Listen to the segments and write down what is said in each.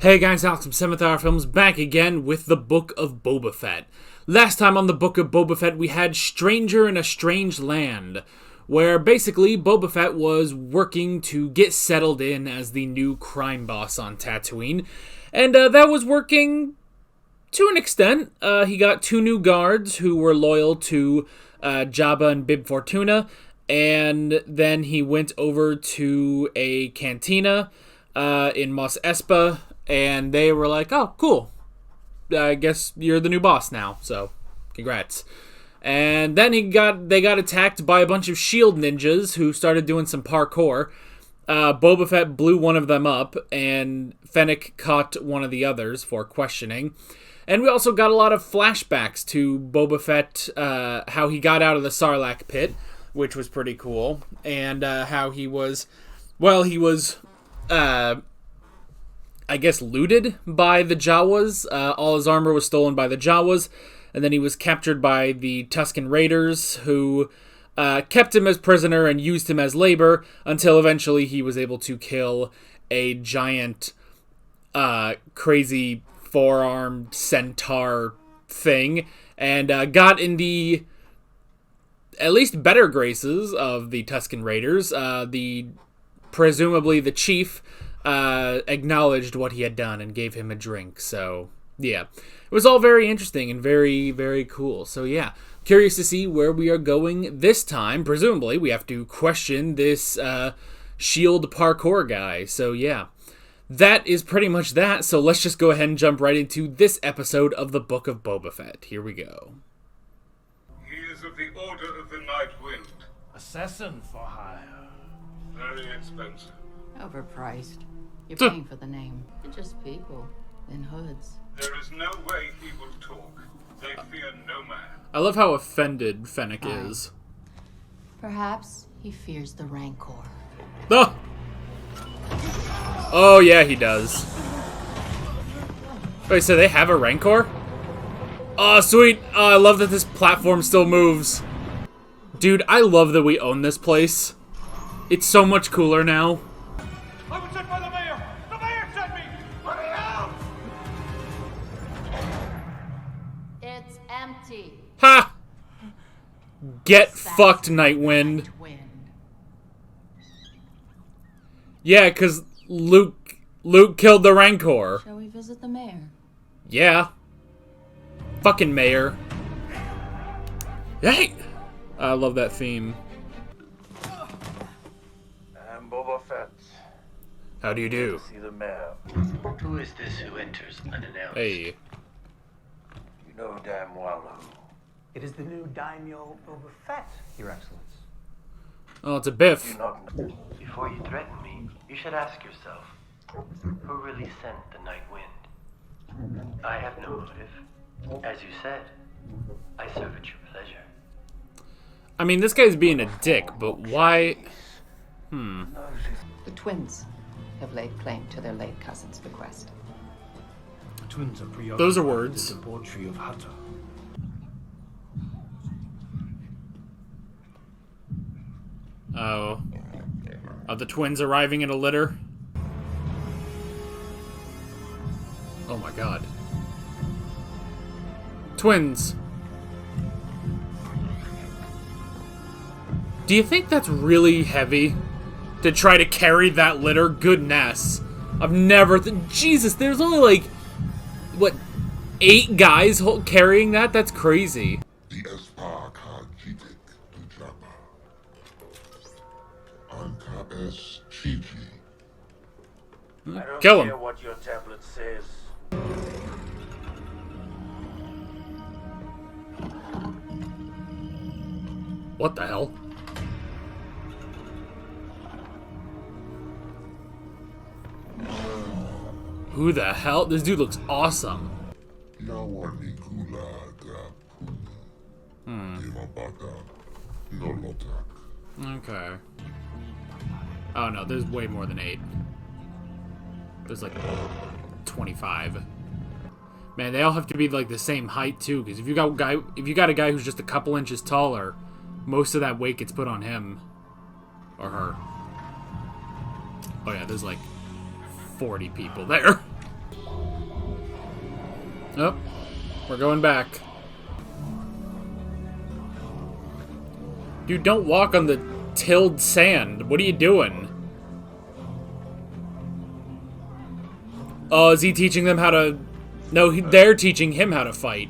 Hey guys, Alex from 7th Hour Films back again with the Book of Boba Fett. Last time on the Book of Boba Fett we had Stranger in a Strange Land, where basically Boba Fett was working to get settled in as the new crime boss on Tatooine, and that was working to an extent. He got 2 new guards who were loyal to Jabba and Bib Fortuna, and then he went over to a cantina in Mos Espa, and they were like, oh, cool. I guess you're the new boss now, so congrats. And then they got attacked by a bunch of shield ninjas who started doing some parkour. Boba Fett blew one of them up, and Fennec caught one of the others for questioning. And we also got a lot of flashbacks to Boba Fett, how he got out of the Sarlacc pit, which was pretty cool, and how he was, I guess, looted by the Jawas. All his armor was stolen by the Jawas, and then he was captured by the Tusken Raiders, who kept him as prisoner and used him as labor until eventually he was able to kill a giant, crazy four-armed centaur thing, and got in the at least better graces of the Tusken Raiders. Presumably the chief acknowledged what he had done and gave him a drink. So, yeah. It was all very interesting and very, very cool. So, yeah. Curious to see where we are going this time. Presumably, we have to question this shield parkour guy. So, yeah. That is pretty much that. So, let's just go ahead and jump right into this episode of the Book of Boba Fett. Here we go. He is of the Order of the Night Wind. Assassin for hire. Very expensive. Overpriced. You're paying for the name. They're just people in hoods. There is no way he will talk. They fear no man. I love how offended Fennec is. Perhaps he fears the Rancor. Oh! Oh, yeah, he does. Wait, so they have a Rancor? Oh, sweet. Oh, I love that this platform still moves. Dude, I love that we own this place. It's so much cooler now. I was sent by the mayor! The mayor sent me! Let me out! It's empty. Ha! Get fucked, Nightwind. Yeah, because Luke killed the Rancor. Shall we visit the mayor? Yeah. Fucking mayor. Hey! I love that theme. I'm Boba Fett. How do you do? See the mayor. Who is this who enters unannounced? Hey. You know damn well who. It is the new Daimyo Boba Fett, Your Excellency. Oh, it's a Biff. You not know. Before you threaten me, you should ask yourself, who really sent the Night Wind? I have no motive. As you said, I serve at your pleasure. I mean, this guy's being a dick, but why? The twins have laid claim to their late cousin's bequest. The twins are preoccupied Those are words. with the debauchery of Hutta. Oh. Are the twins arriving in a litter? Oh my god. Twins. Do you think that's really heavy? To try to carry that litter? Goodness. I've never... Jesus, there's only like... What? 8 guys carrying that? That's crazy. The Espar Kajitik to Jabba. Anka es Chichi. I don't Kill care him. what your tablet says. What the hell? Who the hell? This dude looks awesome. Yawani Kula Gapuna. Dimabata. Nolotak. Okay. Oh no, there's way more than 8. There's like 25. Man, they all have to be like the same height too, because if you got a guy who's just a couple inches taller, most of that weight gets put on him or her. Oh yeah, there's like 40 people there. Oh, we're going back. Dude, don't walk on the tilled sand. What are you doing? Oh, is he teaching them how to... No, they're teaching him how to fight.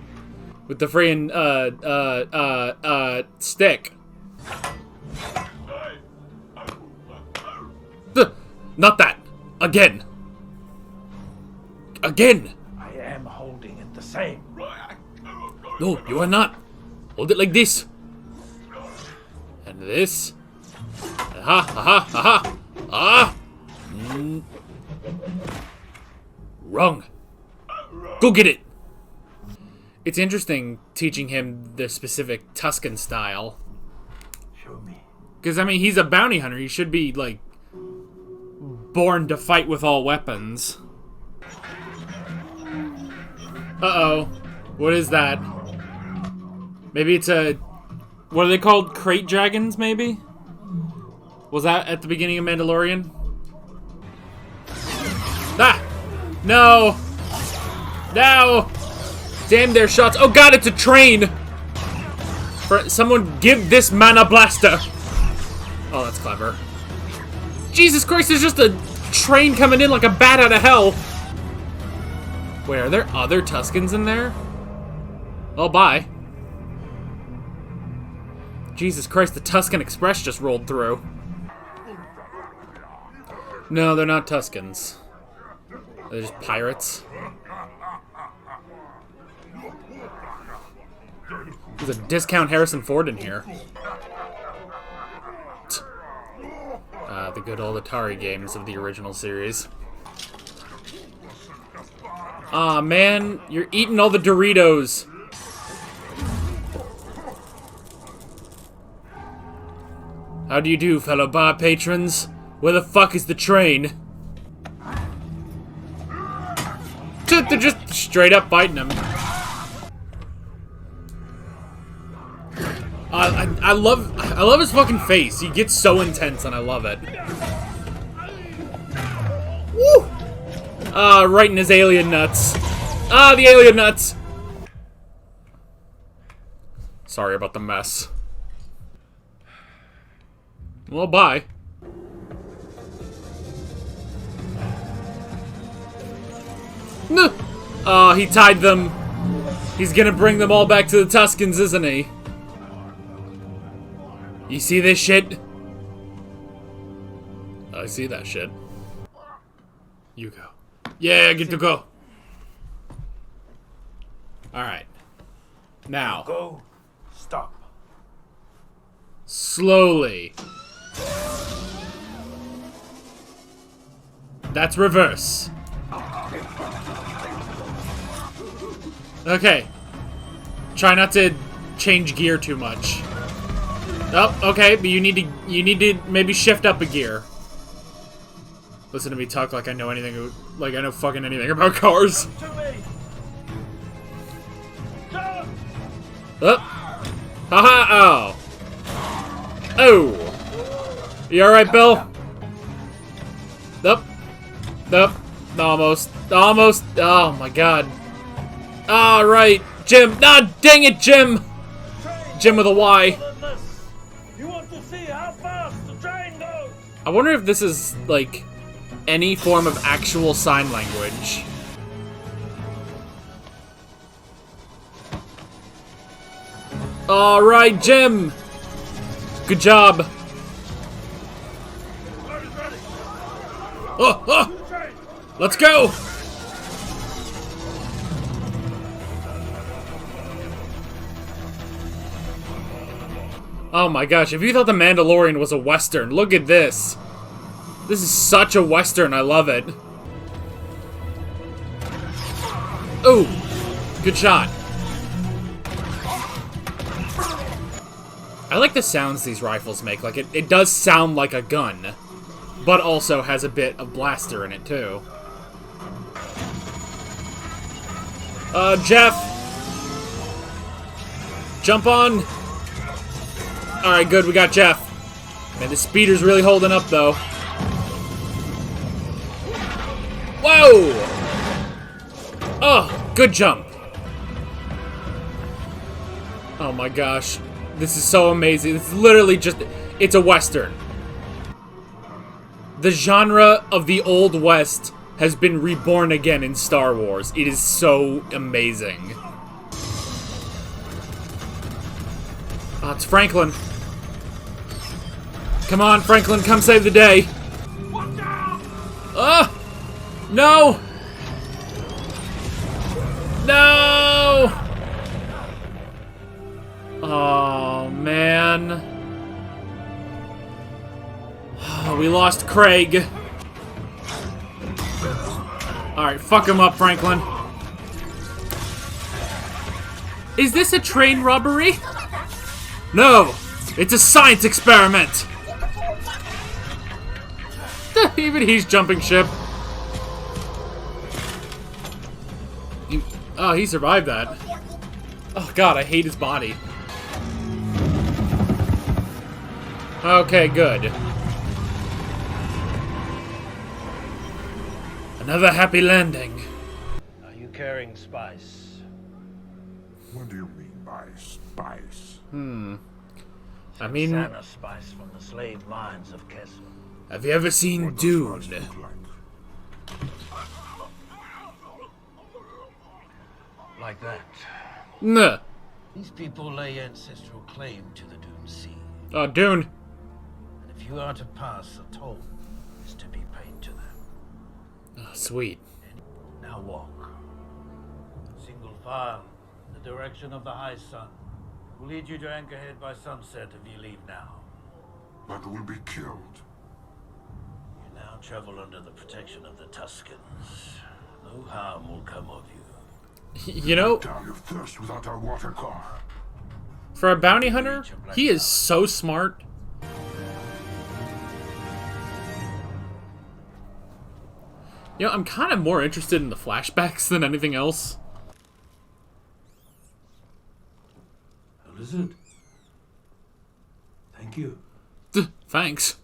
With the freaking, stick. Not that. Again. Again. I am holding it the same. No, you are not. Hold it like this. And this. Aha, aha, aha. Ah. Wrong. Go get it. It's interesting teaching him the specific Tusken style. Show me. Because, I mean, he's a bounty hunter. He should be, like, born to fight with all weapons. Uh-oh. What is that? Maybe it's a... What are they called? Crate dragons, maybe? Was that at the beginning of Mandalorian? Ah! No! No! Damn their shots. Oh god, it's a train! Someone give this man a blaster! Oh, that's clever. Jesus Christ, there's just a train coming in like a bat out of hell! Wait, are there other Tuskens in there? Oh, bye. Jesus Christ, the Tusken Express just rolled through. No, they're not Tuskens. They're just pirates. There's a discount Harrison Ford in here. The good old Atari games of the original series. Aw, man, you're eating all the Doritos. How do you do, fellow bar patrons? Where the fuck is the train? They're just straight up fighting him. I love his fucking face. He gets so intense, and I love it. Woo! Right in his alien nuts. The alien nuts. Sorry about the mess. Well, bye. He tied them. He's gonna bring them all back to the Tuskens, isn't he? You see this shit? I see that shit. You go. Yeah, get to go. Alright. Now. Go. Stop. Slowly. That's reverse. Okay. Try not to change gear too much. Oh, okay, but you need to maybe shift up a gear. Listen to me talk like I know anything, like I know fucking anything about cars. Oh. Haha, oh. Oh. You alright, Bill? Nope. Nope. Almost. Almost. Oh my god. Alright, Jim. Ah, dang it, Jim! Jim with a Y. You want to see how fast the train goes? I wonder if this is, like, any form of actual sign language. Alright, Jim! Good job. Oh, oh! Let's go! Oh my gosh, if you thought The Mandalorian was a Western, look at this. This is such a Western, I love it. Oh, good shot. I like the sounds these rifles make. Like, it does sound like a gun, but also has a bit of blaster in it, too. Jeff! Jump on! Alright, good, we got Jeff. Man, the speeder's really holding up, though. Whoa! Oh, good jump. Oh my gosh. This is so amazing. It's literally just... It's a Western. The genre of the Old West has been reborn again in Star Wars. It is so amazing. Oh, it's Franklin. Come on, Franklin, come save the day. Oh! No! No! Oh, man. Oh, we lost Craig. Alright, fuck him up, Franklin. Is this a train robbery? No! It's a science experiment! Even he's jumping ship. Oh, he survived that. Oh god, I hate his body. Okay, good. Another happy landing. Are you carrying spice? What do you mean by spice? I mean, Sana spice from the slave mines of Kessel. have you ever seen What does Dune? spice look like? Like that. Nah. These people lay ancestral claim to the Dune Sea. Oh, Dune. And if you are to pass, a toll is to be paid to them. Oh, sweet. Now walk. Single file, in the direction of the high sun. We'll lead you to Anchorhead by sunset if you leave now. But will be killed. You now travel under the protection of the Tuskens. No harm will come of you. You know, Die of thirst without our water car. for a bounty hunter, he is so smart. You know, I'm kind of more interested in the flashbacks than anything else. How is it? Thank you. Thanks.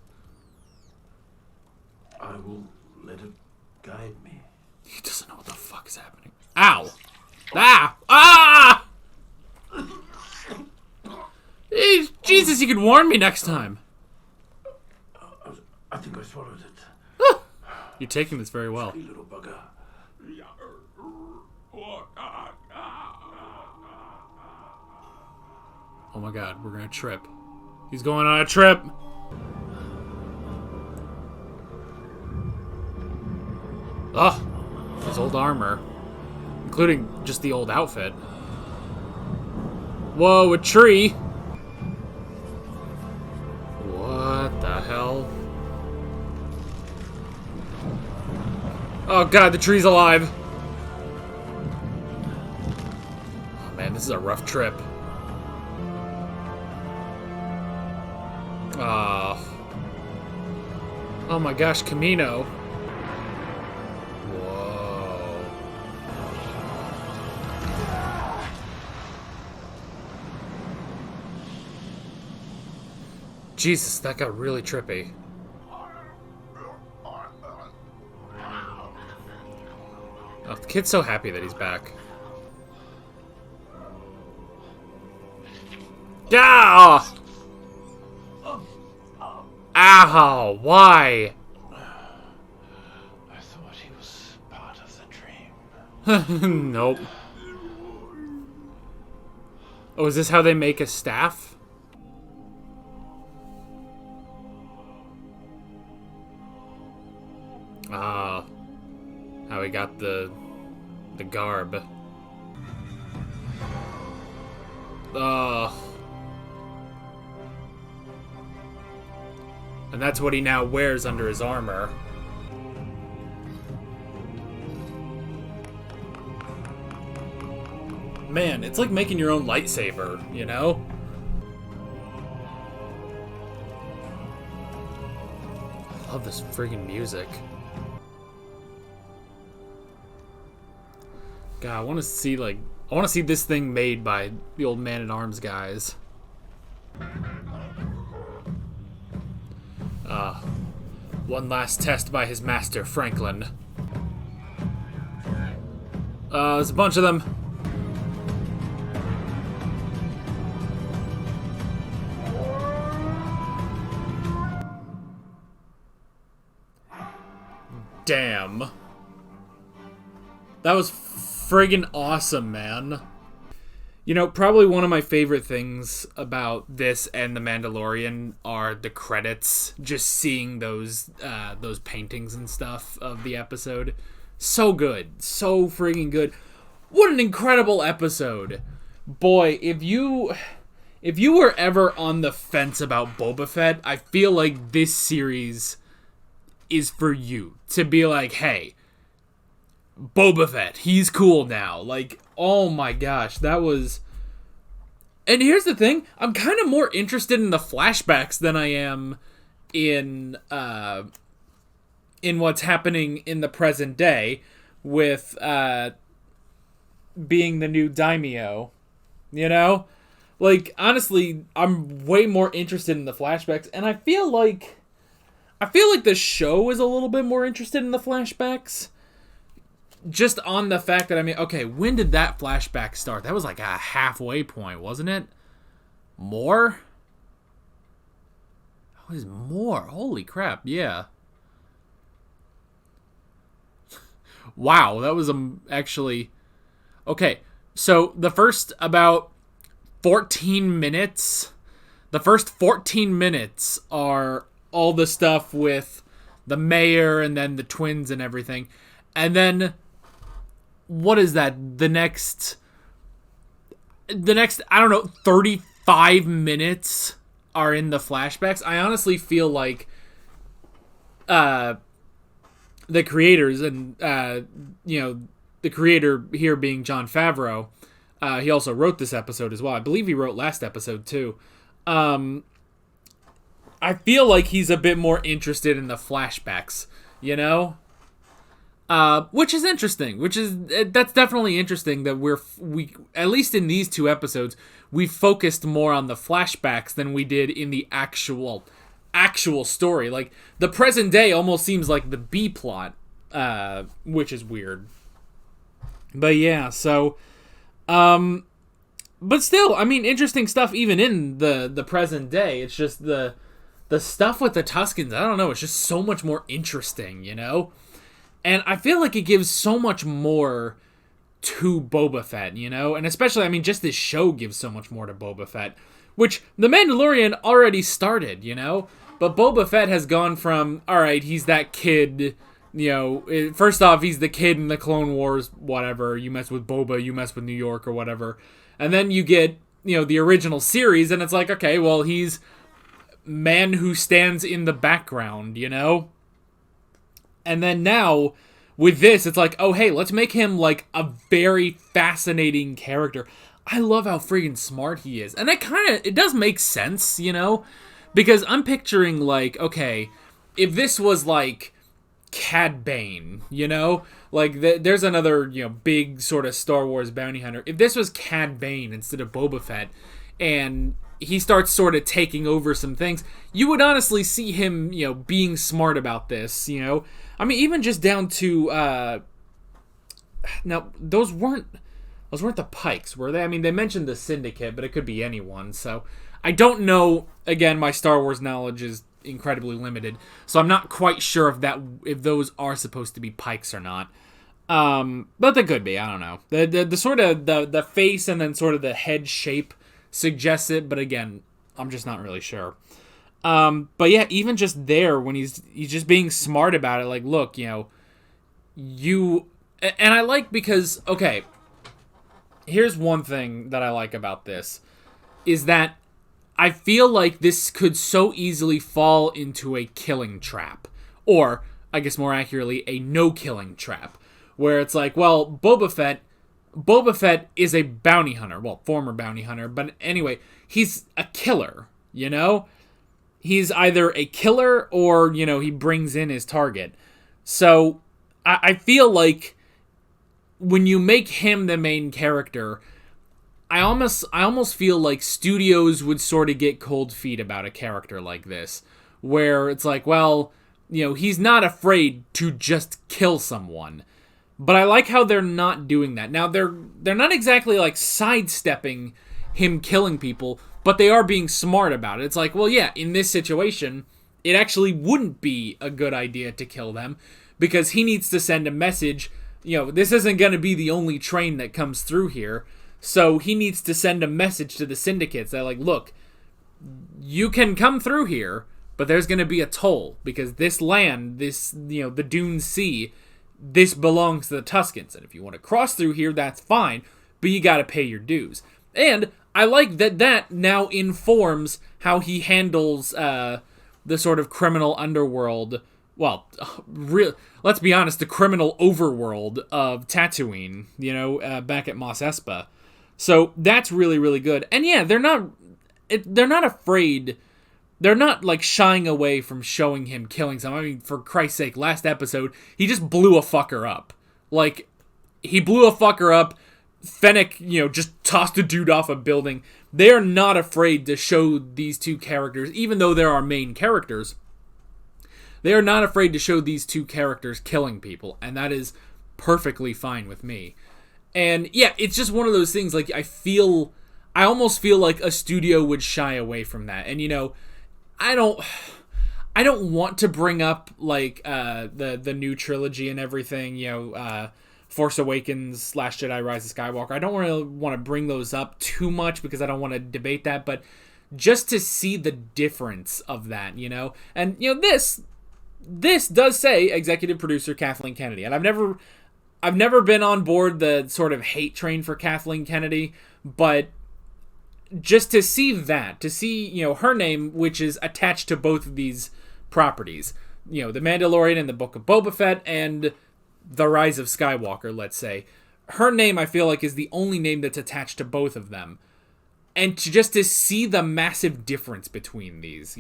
I will let it guide me. He doesn't know what the fuck is happening. Ow! Ah! Ah! Hey, Jesus, you could warn me next time. I think I swallowed it. You're taking this very well. You little bugger. Oh my god, we're gonna trip. He's going on a trip! Ugh! His old armor. Including just the old outfit. Whoa, a tree! What the hell? Oh god, the tree's alive! Oh man, this is a rough trip. Oh my gosh, Camino. Whoa. Jesus, that got really trippy. Oh, the kid's so happy that he's back. Yeah! Ow! Why? I thought he was part of the dream. Nope. Oh, is this how they make a staff? Ah. How he got the garb. Ugh. And that's what he now wears under his armor. Man, it's like making your own lightsaber, you know? I love this friggin' music. God, I want to see this thing made by the old Man-at-Arms guys. One last test by his master, Franklin. There's a bunch of them. damn. That was friggin' awesome, man. You know, probably one of my favorite things about this and The Mandalorian are the credits. Just seeing those paintings and stuff of the episode. So good. So friggin' good. What an incredible episode. Boy, if you were ever on the fence about Boba Fett, I feel like this series is for you. To be like, hey, Boba Fett, he's cool now. Like, oh my gosh, that was... And here's the thing, I'm kind of more interested in the flashbacks than I am in what's happening in the present day with being the new daimyo, you know? Like, honestly, I'm way more interested in the flashbacks, and I feel like the show is a little bit more interested in the flashbacks. Just on the fact that, I mean, okay, when did that flashback start? That was like a halfway point, wasn't it? More? That was more. Holy crap, yeah. Wow, that was actually... Okay, so the first about 14 minutes... The first 14 minutes are all the stuff with the mayor and then the twins and everything. And then... What is that? The next, I don't know, 35 minutes are in the flashbacks. I honestly feel like the creators and, the creator here being Jon Favreau, he also wrote this episode as well. I believe he wrote last episode too. I feel like he's a bit more interested in the flashbacks, you know? Which is interesting. That's definitely interesting that we at least in these two episodes we focused more on the flashbacks than we did in the actual story. Like the present day almost seems like the B plot, which is weird. But yeah, so but still, I mean, interesting stuff even in the present day. It's just the stuff with the Tuskens, I don't know, it's just so much more interesting, you know? And I feel like it gives so much more to Boba Fett, you know? And especially, I mean, just this show gives so much more to Boba Fett. Which, The Mandalorian already started, you know? But Boba Fett has gone from, alright, he's that kid, you know... First off, he's the kid in the Clone Wars, whatever. You mess with Boba, you mess with New York, or whatever. And then you get, you know, the original series, and it's like, okay, well, he's man who stands in the background, you know? And then now, with this, it's like, oh, hey, let's make him, like, a very fascinating character. I love how friggin' smart he is. And it does make sense, you know? Because I'm picturing, like, okay, if this was, like, Cad Bane, you know? Like, there's another, you know, big sort of Star Wars bounty hunter. If this was Cad Bane instead of Boba Fett, and he starts sort of taking over some things, you would honestly see him, you know, being smart about this, you know? I mean, even just down to, now, those weren't the Pikes, were they? I mean, they mentioned the Syndicate, but it could be anyone, so I don't know. Again, my Star Wars knowledge is incredibly limited, so I'm not quite sure if those are supposed to be Pikes or not. But they could be, I don't know. The sort of, the face and then sort of the head shape suggests it, but again, I'm just not really sure. But yeah, even just there, when he's just being smart about it, like, look, you know, and I like because, okay, here's one thing that I like about this, is that I feel like this could so easily fall into a killing trap, or, I guess more accurately, a no-killing trap, where it's like, well, Boba Fett is a bounty hunter, well, former bounty hunter, but anyway, he's a killer, you know? He's either a killer or, you know, he brings in his target. So, I feel like when you make him the main character, I almost feel like studios would sort of get cold feet about a character like this, where it's like, well, you know, he's not afraid to just kill someone. But I like how they're not doing that. Now, they're not exactly, like, sidestepping him killing people, but they are being smart about it. It's like, well, yeah, in this situation, it actually wouldn't be a good idea to kill them, because he needs to send a message. This isn't going to be the only train that comes through here, so he needs to send a message to the syndicates that, like, look, you can come through here, but there's going to be a toll, because this land, the Dune Sea, this belongs to the Tuskens, and if you want to cross through here, that's fine, but you got to pay your dues. And I like that now informs how he handles the sort of criminal underworld, well, let's be honest, the criminal overworld of Tatooine, back at Mos Espa. So that's really, really good. And yeah, they're not afraid. They're not, like, shying away from showing him killing someone. I mean, for Christ's sake, last episode, he just blew a fucker up. Like, he blew a fucker up. Fennec, just tossed a dude off a building. They're not afraid to show these two characters, even though they're our main characters. They are not afraid to show these two characters killing people, and that is perfectly fine with me. And yeah, it's just one of those things, like, I almost feel like a studio would shy away from that. And I don't want to bring up, like, the new trilogy and everything, Force Awakens / Jedi Rise of Skywalker. I don't really want to bring those up too much because I don't want to debate that, but just to see the difference of that, And, this does say executive producer Kathleen Kennedy, and I've never been on board the sort of hate train for Kathleen Kennedy, but just to see her name, which is attached to both of these properties, The Mandalorian and the Book of Boba Fett and The Rise of Skywalker, let's say. Her name, I feel like, is the only name that's attached to both of them. And to see the massive difference between these,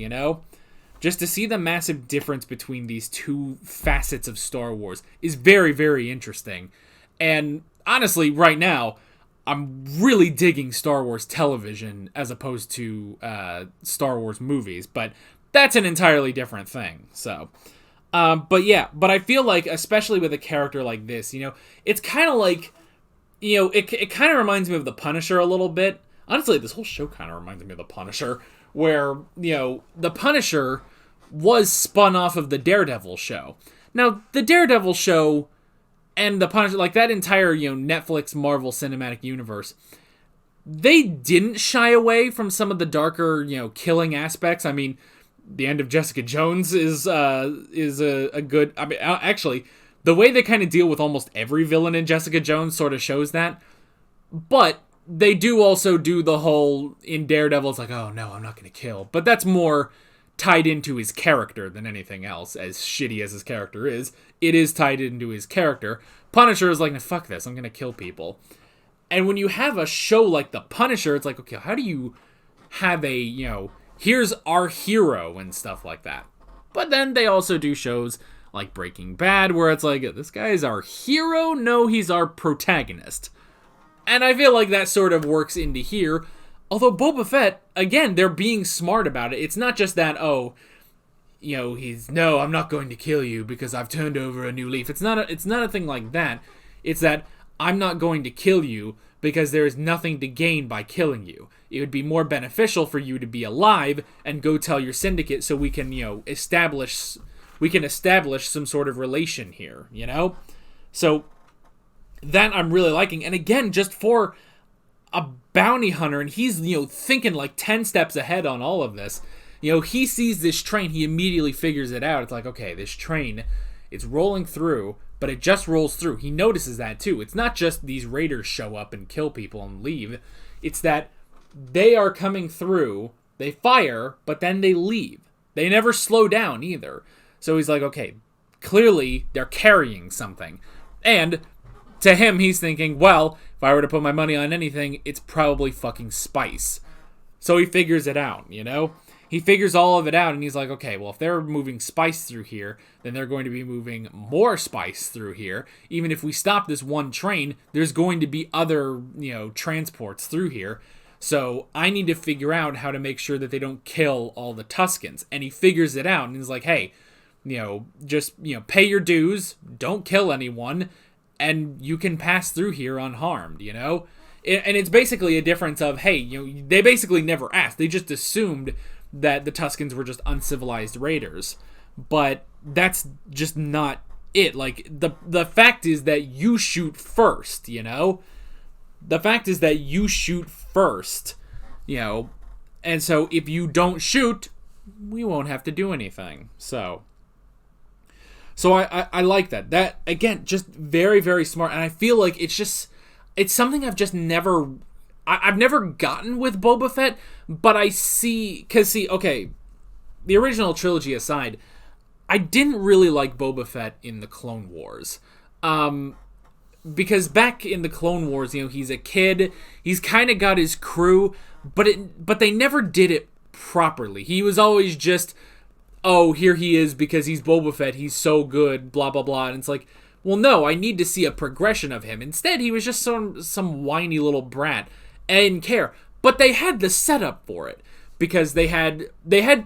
Just to see the massive difference between these two facets of Star Wars is very, very interesting. And honestly, right now, I'm really digging Star Wars television as opposed to Star Wars movies, but that's an entirely different thing. So, but I feel like, especially with a character like this, it's kind of like, it kind of reminds me of The Punisher a little bit. Honestly, this whole show kind of reminds me of The Punisher, where, The Punisher was spun off of the Daredevil show. Now, the Daredevil show and the Punisher, like that entire, Netflix Marvel Cinematic Universe, they didn't shy away from some of the darker, killing aspects. I mean, the end of Jessica Jones is a good. I mean, actually, the way they kind of deal with almost every villain in Jessica Jones sort of shows that. But they do also do the whole in Daredevil. It's like, oh no, I'm not going to kill. But that's more tied into his character than anything else. As shitty as his character is, it is tied into his character. Punisher is like, no, fuck this, I'm gonna kill people. And when you have a show like The Punisher, it's like, okay, how do you have a, here's our hero and stuff like that. But then they also do shows like Breaking Bad, where it's like, this guy's our hero? No, he's our protagonist. And I feel like that sort of works into here. Although Boba Fett, again, they're being smart about it. It's not just that, no, I'm not going to kill you because I've turned over a new leaf. It's not a thing like that. It's that I'm not going to kill you because there is nothing to gain by killing you. It would be more beneficial for you to be alive and go tell your syndicate so we can, establish some sort of relation here, So that I'm really liking. And again, just for a bounty hunter, and he's, thinking like 10 steps ahead on all of this. He sees this train, he immediately figures it out. It's like, okay, this train, it's rolling through, but it just rolls through. He notices that too. It's not just these raiders show up and kill people and leave. It's that they are coming through, they fire, but then they leave. They never slow down either. So he's like, okay, clearly they're carrying something. And to him, he's thinking, well, if I were to put my money on anything, it's probably fucking spice. So he figures it out, He figures all of it out, and he's like, okay, well, if they're moving spice through here, then they're going to be moving more spice through here. Even if we stop this one train, there's going to be other, transports through here. So I need to figure out how to make sure that they don't kill all the Tuskens. And he figures it out, and he's like, hey, just, pay your dues, don't kill anyone, and you can pass through here unharmed, And it's basically a difference of, hey, they basically never asked. They just assumed that the Tuskens were just uncivilized raiders. But that's just not it. Like, the fact is that you shoot first, you know? The fact is that you shoot first, you know? And so if you don't shoot, we won't have to do anything. So I like that. That, again, just very, very smart. And I feel like it's something I've just never... I've never gotten with Boba Fett, but I see... Because, okay, the original trilogy aside, I didn't really like Boba Fett in the Clone Wars. Because back in the Clone Wars, you know, he's a kid, he's kind of got his crew, but they never did it properly. He was always just, oh, here he is because he's Boba Fett, he's so good, blah, blah, blah. And it's like, well, no, I need to see a progression of him. Instead, he was just some whiny little brat. I didn't care. But they had the setup for it. Because they had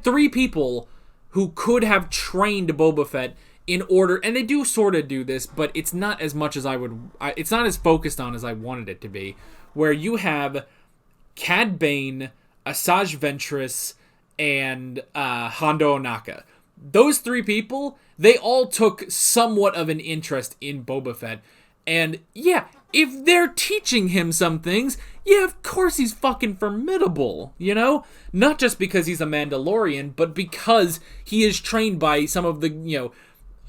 3 people who could have trained Boba Fett in order, and they do sort of do this, but it's not as much as it's not as focused on as I wanted it to be, where you have Cad Bane, Asajj Ventress, and Hondo Ohnaka. Those 3 people, they all took somewhat of an interest in Boba Fett, and yeah, if they're teaching him some things, yeah, of course he's fucking formidable, you know? Not just because he's a Mandalorian, but because he is trained by some of the, you know,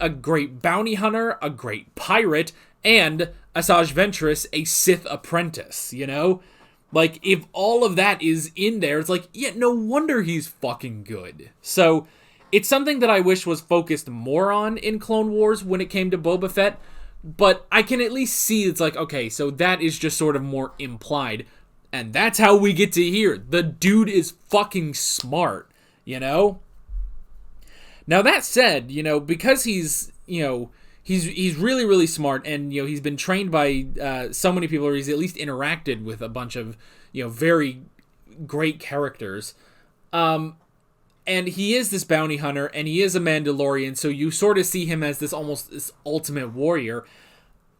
a great bounty hunter, a great pirate, and Asajj Ventress, a Sith apprentice, you know? Like, if all of that is in there, it's like, yeah, no wonder he's fucking good. So, it's something that I wish was focused more on in Clone Wars when it came to Boba Fett, but I can at least see it's like, okay, so that is just sort of more implied, and that's how we get to hear. The dude is fucking smart, you know? Now, that said, you know, because he's, you know, he's really, really smart, and, you know, he's been trained by so many people, or he's at least interacted with a bunch of, you know, very great characters, and he is this bounty hunter, and he is a Mandalorian, so you sort of see him as this ultimate warrior.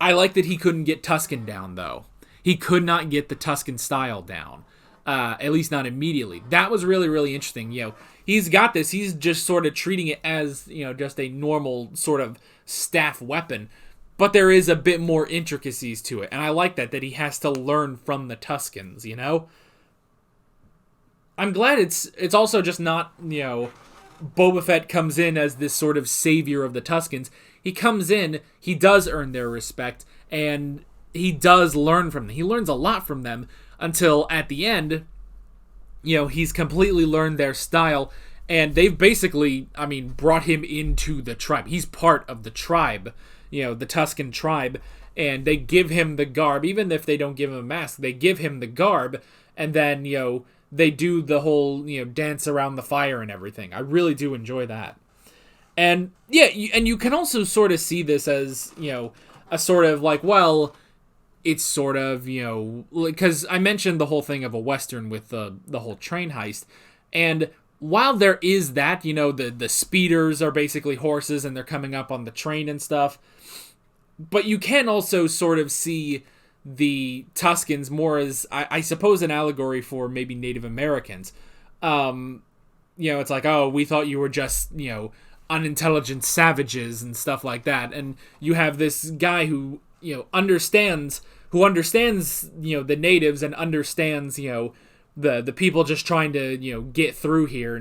I like that he couldn't get Tusken down, though. He could not get the Tusken style down, at least not immediately. That was really, really interesting, you know. He's got this. He's just sort of treating it as, you know, just a normal sort of staff weapon. But there is a bit more intricacies to it. And I like that he has to learn from the Tuskens, you know? I'm glad it's also just not, you know, Boba Fett comes in as this sort of savior of the Tuskens. He comes in, he does earn their respect, and he does learn from them. He learns a lot from them until at the end, you know, he's completely learned their style, and they've basically, I mean, brought him into the tribe. He's part of the tribe, you know, the Tusken tribe, and they give him the garb. Even if they don't give him a mask, they give him the garb, and then, you know, they do the whole, you know, dance around the fire and everything. I really do enjoy that. And, yeah, and you can also sort of see this as, you know, a sort of like, well, it's sort of, you know, because I mentioned the whole thing of a Western with the whole train heist. And while there is that, you know, the speeders are basically horses and they're coming up on the train and stuff. But you can also sort of see the Tuskens more as, I suppose, an allegory for maybe Native Americans. You know, it's like, oh, we thought you were just, you know, unintelligent savages and stuff like that. And you have this guy who, you know, understands, you know, the natives and understands, you know, the people just trying to, you know, get through here,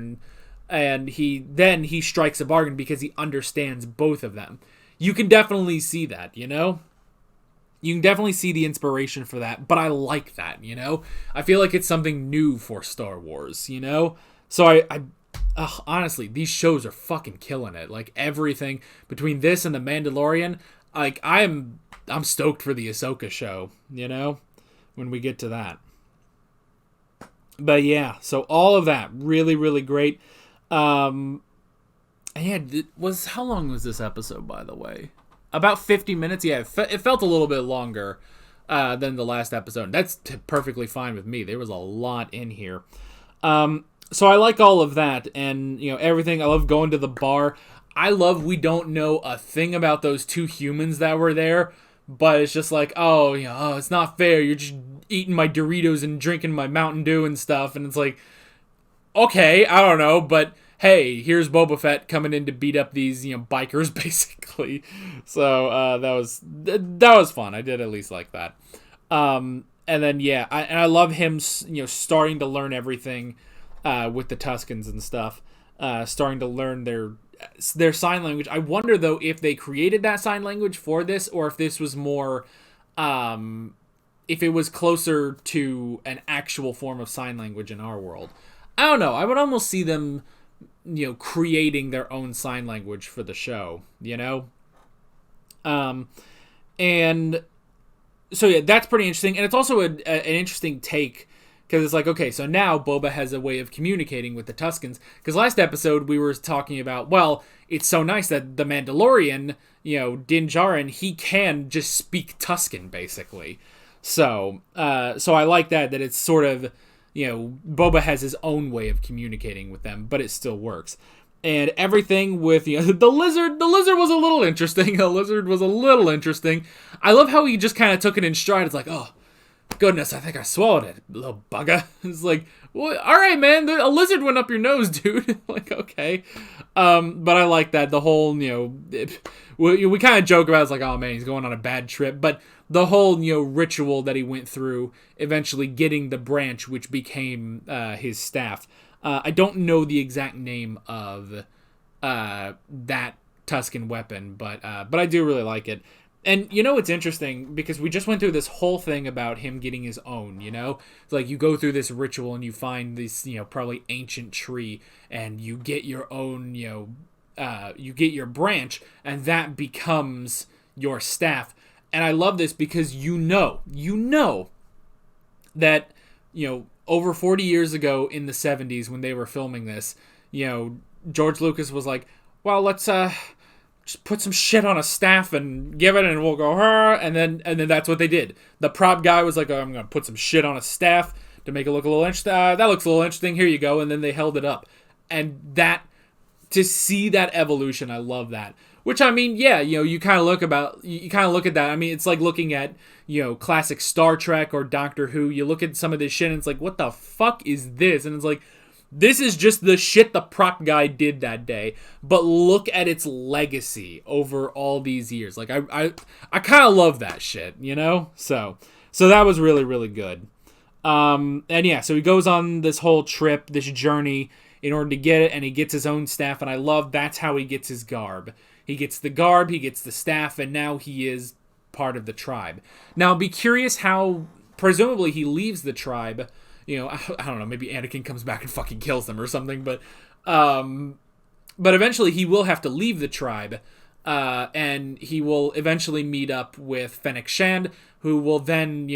and he strikes a bargain because he understands both of them. You can definitely see that, you know? You can definitely see the inspiration for that, but I like that, you know? I feel like it's something new for Star Wars, you know? So I honestly, these shows are fucking killing it. Like, everything between this and The Mandalorian, like, I'm stoked for the Ahsoka show, you know? When we get to that. But yeah, so all of that, really, really great. And yeah, how long was this episode, by the way? About 50 minutes? Yeah, it felt a little bit longer than the last episode. That's perfectly fine with me. There was a lot in here. So I like all of that, and, you know, everything. I love going to the bar. I love we don't know a thing about those 2 humans that were there, but it's just like, oh, you know, oh, it's not fair. You're just eating my Doritos and drinking my Mountain Dew and stuff, and it's like, okay, I don't know, but hey, here's Boba Fett coming in to beat up these, bikers, basically. So that was fun. I did at least like that. And then I love him, starting to learn everything with the Tuskens and stuff, starting to learn their sign language. I wonder though if they created that sign language for this, or if this was more, if it was closer to an actual form of sign language in our world. I don't know. I would almost see them, creating their own sign language for the show, and so yeah, that's pretty interesting. And it's also an interesting take, because it's like, okay, so now Boba has a way of communicating with the Tuskens. Because last episode we were talking about, well, it's so nice that the Mandalorian, Din Djarin, he can just speak Tusken, basically. So I like that it's sort of, Boba has his own way of communicating with them, but it still works. And everything with, the lizard was a little interesting. The lizard was a little interesting. I love how he just kind of took it in stride. It's like, oh, goodness, I think I swallowed it, little bugger. It's like, well, all right, man, a lizard went up your nose, dude. Like, okay. But I like that. The whole, we kind of joke about, it's like, oh, man, he's going on a bad trip. But the whole, ritual that he went through, eventually getting the branch, which became his staff. I don't know the exact name of that Tusken weapon, but I do really like it. And it's interesting, because we just went through this whole thing about him getting his own, It's like you go through this ritual and you find this, probably ancient tree, and you get your own, you get your branch, and that becomes your staff. And I love this because that, over 40 years ago in the 70s when they were filming this, George Lucas was like, well, let's just put some shit on a staff and give it, and we'll go, and then that's what they did. The prop guy was like, oh, I'm going to put some shit on a staff to make it look a little interesting. That looks a little interesting. Here you go. And then they held it up. And to see that evolution, I love that. Which, I mean, yeah, you kind of look at that. I mean, it's like looking at, classic Star Trek or Doctor Who. You look at some of this shit and it's like, what the fuck is this? And it's like, this is just the shit the prop guy did that day. But look at its legacy over all these years. Like, I kind of love that shit, So that was really, really good. And yeah, so he goes on this whole trip, this journey, in order to get it, and he gets his own staff, and I love that's how he gets his garb. He gets the garb, he gets the staff, and now he is part of the tribe. Now, I'll be curious how, presumably, he leaves the tribe. I don't know, maybe Anakin comes back and fucking kills them or something, but eventually he will have to leave the tribe, and he will eventually meet up with Fennec Shand, who will then,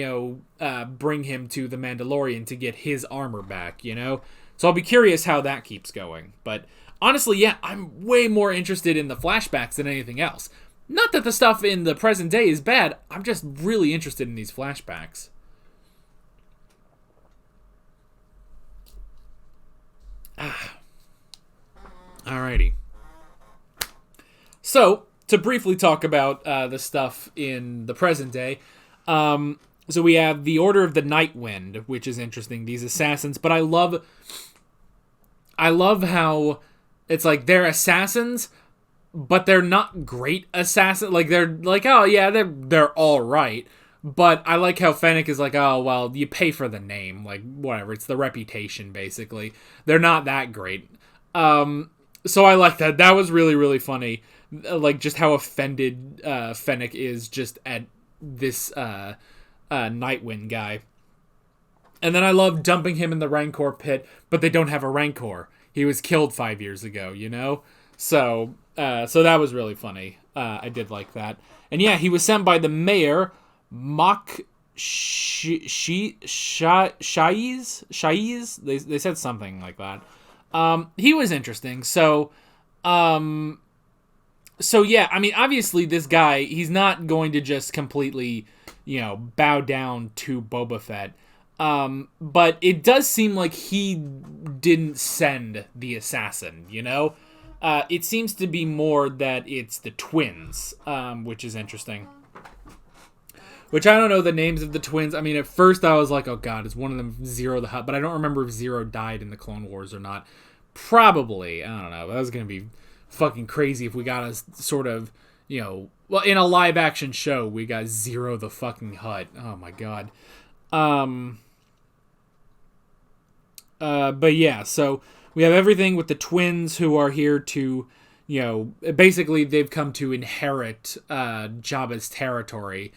bring him to the Mandalorian to get his armor back, So I'll be curious how that keeps going, but honestly, yeah, I'm way more interested in the flashbacks than anything else. Not that the stuff in the present day is bad, I'm just really interested in these flashbacks. Alrighty. So, to briefly talk about the stuff in the present day, so we have the Order of the Night Wind, which is interesting, these assassins, but I love how it's like they're assassins, but they're not great assassins. Like, they're like, oh yeah, they're all right. But I like how Fennec is like, oh, well, you pay for the name. Like, whatever, it's the reputation, basically. They're not that great. So I like that. That was really, really funny. Like, just how offended Fennec is just at this Nightwind guy. And then I love dumping him in the Rancor pit, but they don't have a Rancor. He was killed 5 years ago, So that was really funny. I did like that. And yeah, he was sent by the mayor, Mok Shaiz. They said something like that. He was interesting. So yeah, I mean, obviously this guy, he's not going to just completely, bow down to Boba Fett. But it does seem like he didn't send the assassin, It seems to be more that it's the twins, which is interesting. Which I don't know the names of the twins. I mean, at first I was like, oh god, is one of them Zero the Hutt? But I don't remember if Zero died in the Clone Wars or not. Probably. I don't know. That was going to be fucking crazy if we got a sort of, you know... Well, in a live-action show, we got Zero the fucking Hutt. Oh, my God. But yeah, so we have everything with the twins who are here to, you know... Basically, they've come to inherit Jabba's territory.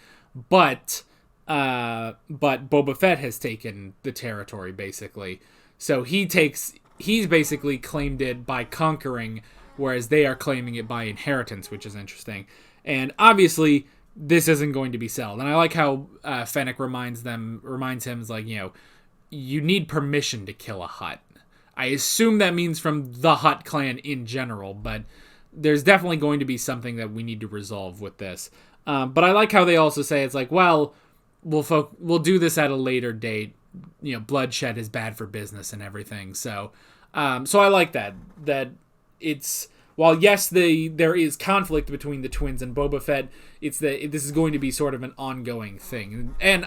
But Boba Fett has taken the territory, basically. So he's basically claimed it by conquering, whereas they are claiming it by inheritance, which is interesting. And obviously, this isn't going to be settled. And I like how Fennec reminds him, is like, you know, you need permission to kill a Hutt. I assume that means from the Hutt clan in general, but there's definitely going to be something that we need to resolve with this. But I like how they also say it's like, well, we'll do this at a later date. You know, bloodshed is bad for business and everything. So I like that it's, while yes, there is conflict between the twins and Boba Fett, it's that this is going to be sort of an ongoing thing. And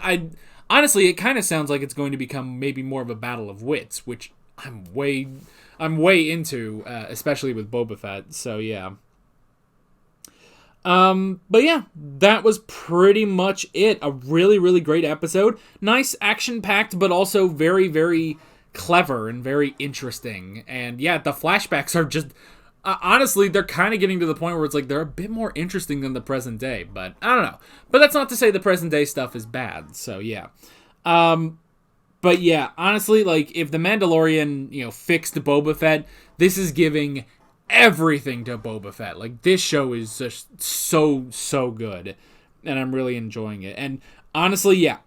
honestly, it kind of sounds like it's going to become maybe more of a battle of wits, which I'm way into, especially with Boba Fett. So yeah. But yeah, that was pretty much it. A really, really great episode. Nice, action-packed, but also very, very clever and very interesting. And yeah, the flashbacks are just... honestly, they're kind of getting to the point where it's like they're a bit more interesting than the present day. But I don't know. But that's not to say the present day stuff is bad. So yeah. But yeah, honestly, like, if The Mandalorian, you know, fixed Boba Fett, this is giving everything to Boba Fett. Like, this show is just so good, and I'm really enjoying it. And honestly, yeah,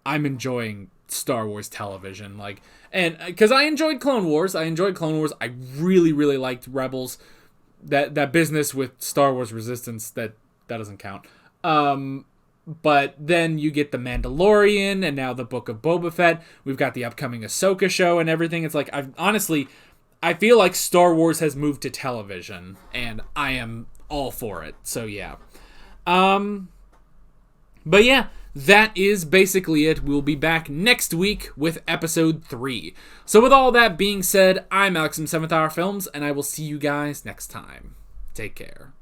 I'm enjoying Star Wars television. Like, and because I enjoyed Clone Wars, I really liked Rebels. That business with Star Wars Resistance, that doesn't count. But then you get The Mandalorian, and now the Book of Boba Fett. We've got the upcoming Ahsoka show and everything. It's like, I feel like Star Wars has moved to television, and I am all for it. So yeah. But yeah, that is basically it. We'll be back next week with episode 3. So with all that being said, I'm Alex from 7th Hour Films, and I will see you guys next time. Take care.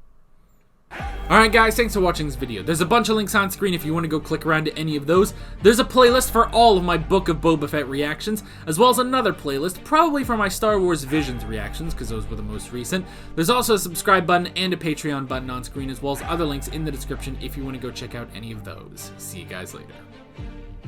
Alright guys, thanks for watching this video. There's a bunch of links on screen if you want to go click around to any of those. There's a playlist for all of my Book of Boba Fett reactions, as well as another playlist, probably for my Star Wars Visions reactions, because those were the most recent. There's also a subscribe button and a Patreon button on screen, as well as other links in the description if you want to go check out any of those. See you guys later.